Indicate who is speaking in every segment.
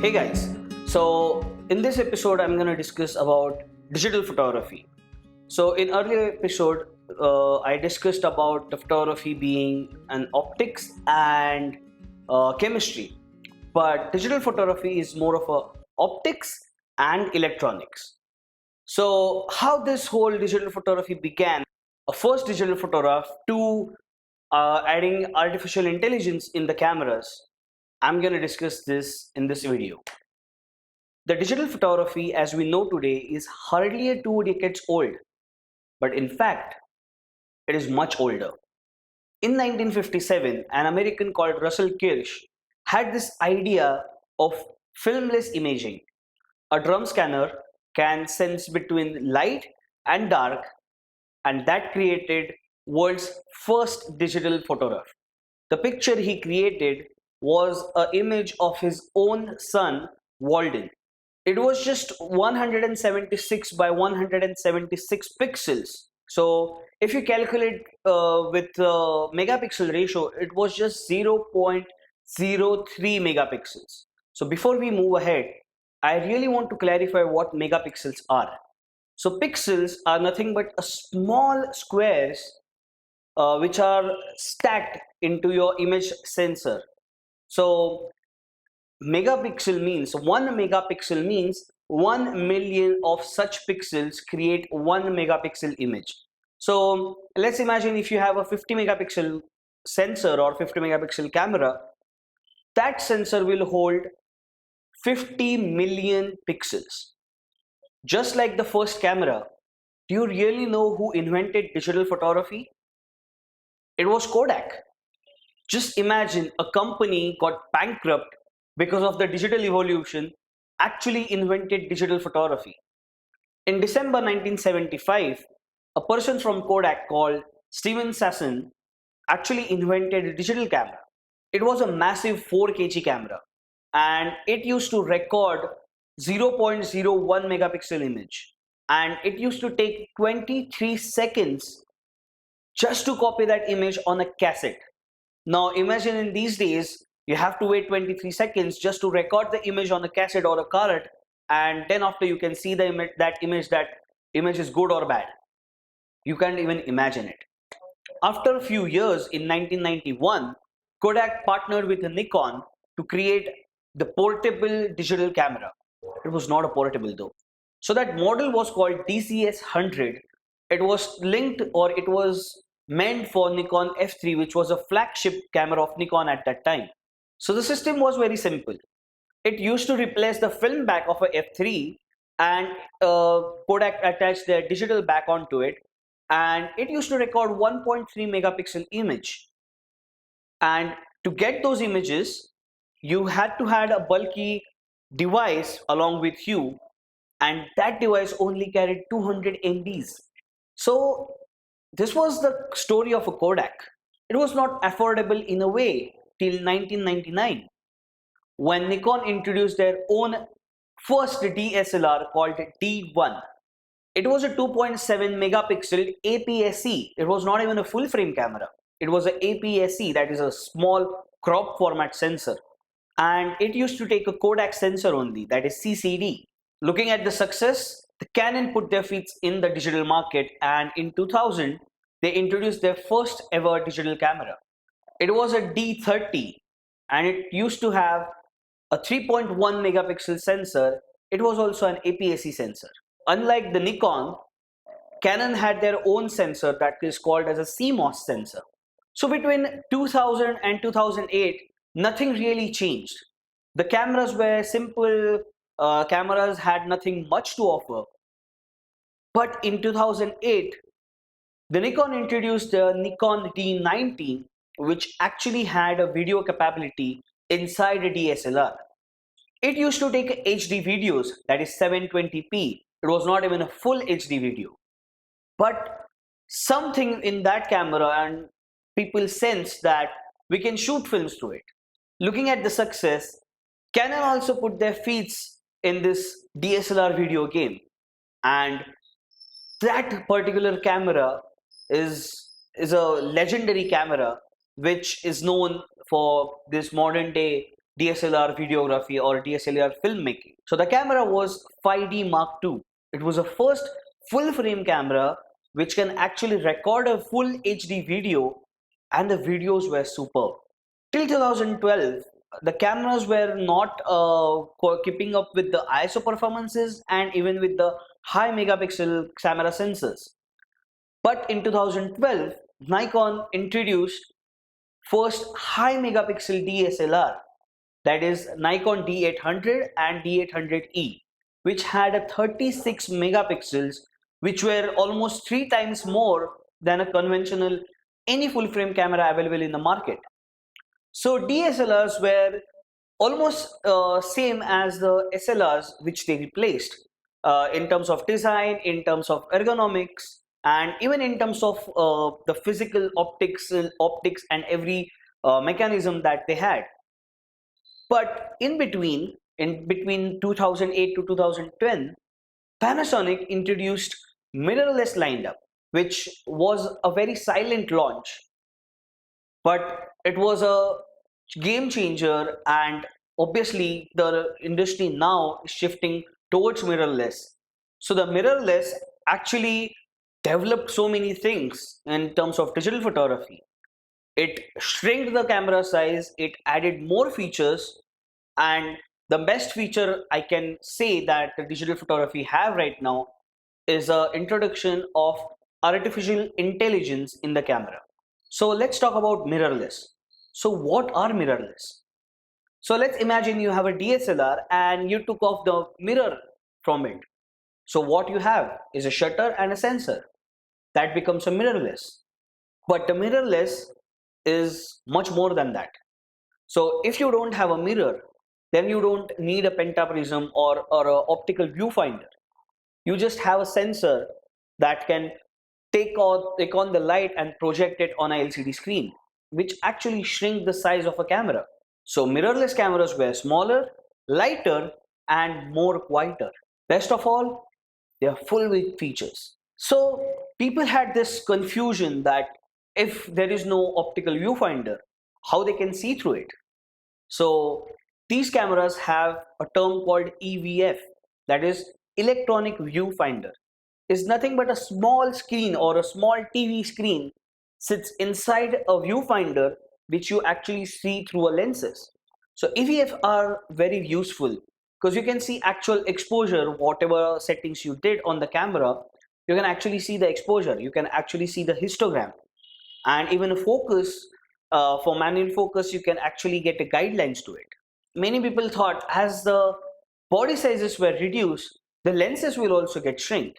Speaker 1: Hey guys, so in this episode I'm going to discuss about digital photography. So in earlier episode I discussed about the photography being an optics and chemistry, but digital photography is more of a optics and electronics. So how this whole digital photography began, a first digital photograph to adding artificial intelligence in the cameras. I'm going to discuss this in this video. The digital photography as we know today is hardly 2 decades old, but in fact, it is much older. In 1957, an American called Russell Kirsch had this idea of filmless imaging. A drum scanner can sense between light and dark, and that created world's first digital photograph. The picture he created was an image of his own son, Walden. It was just 176 by 176 pixels. So if you calculate with megapixel ratio, it was just 0.03 megapixels. So before we move ahead, I really want to clarify what megapixels are. So pixels are nothing but a small squares which are stacked into your image sensor. So one megapixel means 1 million of such pixels create 1 megapixel image. So let's imagine if you have a 50 megapixel sensor or 50 megapixel camera, that sensor will hold 50 million pixels. Just like the first camera, do you really know who invented digital photography? It was Kodak. Just imagine a company got bankrupt because of the digital evolution, actually invented digital photography. In December 1975, a person from Kodak called Steven Sasson actually invented a digital camera. It was a massive 4 kg camera and it used to record 0.01 megapixel image, and it used to take 23 seconds just to copy that image on a cassette. Now imagine in these days, you have to wait 23 seconds just to record the image on a cassette or a card, and then after you can see the image, that image is good or bad. You can't even imagine it. After a few years in 1991, Kodak partnered with Nikon to create the portable digital camera. It was not a portable though. So that model was called DCS 100. It was linked, or it was meant for Nikon F3, which was a flagship camera of Nikon at that time. So the system was very simple. It used to replace the film back of a F3, and Kodak attached their digital back onto it, and it used to record 1.3 megapixel image. And to get those images, you had to have a bulky device along with you, and that device only carried 200 MBs. So this was the story of a Kodak. It was not affordable in a way till 1999, when Nikon introduced their own first DSLR called D1. It was a 2.7 megapixel APS-C. It was not even a full frame camera. It was a APS-C, that is a small crop format sensor. And it used to take a Kodak sensor only, that is CCD. Looking at the success, the Canon put their feet in the digital market, and in 2000, they introduced their first ever digital camera. It was a D30, and it used to have a 3.1 megapixel sensor. It was also an APS-C sensor. Unlike the Nikon, Canon had their own sensor that is called as a CMOS sensor. So between 2000 and 2008, nothing really changed. The cameras were simple cameras, had nothing much to offer. But in 2008, the Nikon introduced the Nikon D90, which actually had a video capability inside a DSLR. It used to take HD videos, that is 720p. It was not even a full HD video. But something in that camera, and people sense that we can shoot films through it. Looking at the success, Canon also put their feet in this DSLR video game, and that particular camera is a legendary camera which is known for this modern day DSLR videography or DSLR filmmaking. So the camera was 5D Mark II. It was the first full frame camera which can actually record a full HD video, and the videos were superb. Till 2012, the cameras were not keeping up with the ISO performances and even with the high megapixel camera sensors. But in 2012, Nikon introduced first high megapixel DSLR, that is Nikon D800 and D800E, which had a 36 megapixels, which were almost 3 times more than a conventional any full frame camera available in the market. So DSLRs were almost same as the SLRs which they replaced in terms of design, in terms of ergonomics, and even in terms of the physical optics and every mechanism that they had. But in between 2008 to 2010, Panasonic introduced mirrorless lineup, which was a very silent launch, but it was a game changer, and obviously the industry now is shifting towards mirrorless. So the mirrorless actually developed so many things in terms of digital photography. It shrinked the camera size, it added more features, and the best feature I can say that the digital photography have right now is a introduction of artificial intelligence in the camera. So let's talk about mirrorless. So what are mirrorless? So let's imagine you have a DSLR and you took off the mirror from it. So what you have is a shutter and a sensor. That becomes a mirrorless. But the mirrorless is much more than that. So if you don't have a mirror, then you don't need a pentaprism or a optical viewfinder. You just have a sensor that can take on the light and project it on a LCD screen, which actually shrink the size of a camera. So mirrorless cameras were smaller, lighter, and more quieter. Best of all, they are full with features. So people had this confusion that if there is no optical viewfinder, how they can see through it. So these cameras have a term called EVF, that is electronic viewfinder. Is nothing but a small screen or a small TV screen sits inside a viewfinder which you actually see through a lenses. So EVF are very useful because you can see actual exposure, whatever settings you did on the camera, you can actually see the exposure, you can actually see the histogram, and even a focus. For manual focus, you can actually get a guidelines to it. Many people thought as the body sizes were reduced, the lenses will also get shrink.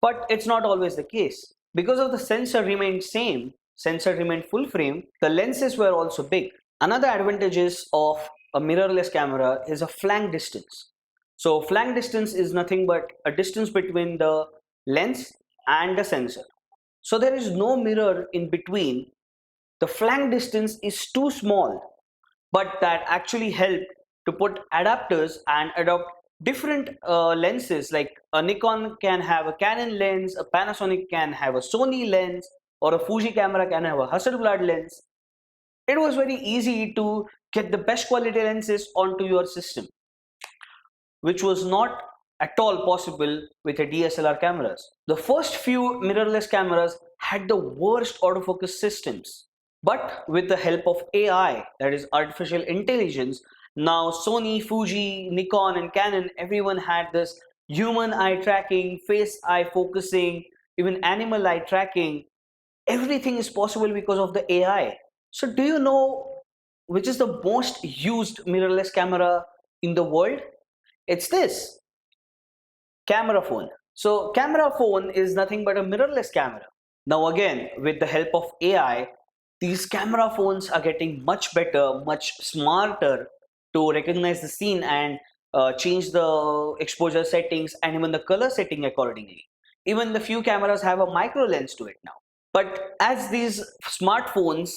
Speaker 1: But it's not always the case. Because of the sensor remained same, sensor remained full frame, the lenses were also big. Another advantages of a mirrorless camera is a flank distance. So flank distance is nothing but a distance between the lens and the sensor. So there is no mirror in between. The flank distance is too small, but that actually helped to put adapters and adopt different lenses. Like a Nikon can have a Canon lens, a Panasonic can have a Sony lens, or a Fuji camera can have a Hasselblad lens. It was very easy to get the best quality lenses onto your system, which was not at all possible with a DSLR cameras. The first few mirrorless cameras had the worst autofocus systems. But with the help of AI, that is artificial intelligence, now Sony, Fuji, Nikon, and Canon, everyone had this human eye tracking, face eye focusing, even animal eye tracking. Everything is possible because of the AI. So, do you know which is the most used mirrorless camera in the world? It's this camera phone. So, camera phone is nothing but a mirrorless camera. Now, again, with the help of AI, these camera phones are getting much better, much smarter to recognize the scene and change the exposure settings and even the color setting accordingly. Even the few cameras have a micro lens to it now. But as these smartphones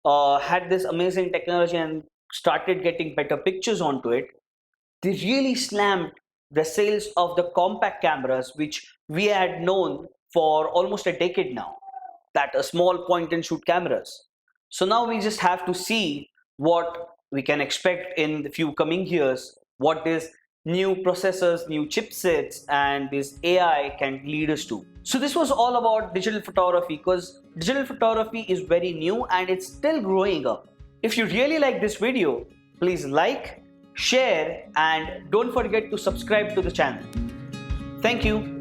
Speaker 1: had this amazing technology and started getting better pictures onto it, they really slammed the sales of the compact cameras, which we had known for almost a decade now, that a small point and shoot cameras. So now we just have to see what we can expect in the few coming years, what this new processors, new chipsets, and this AI can lead us to. So this was all about digital photography, because digital photography is very new and it's still growing up. If you really like this video, please like, share, and don't forget to subscribe to the channel. Thank you.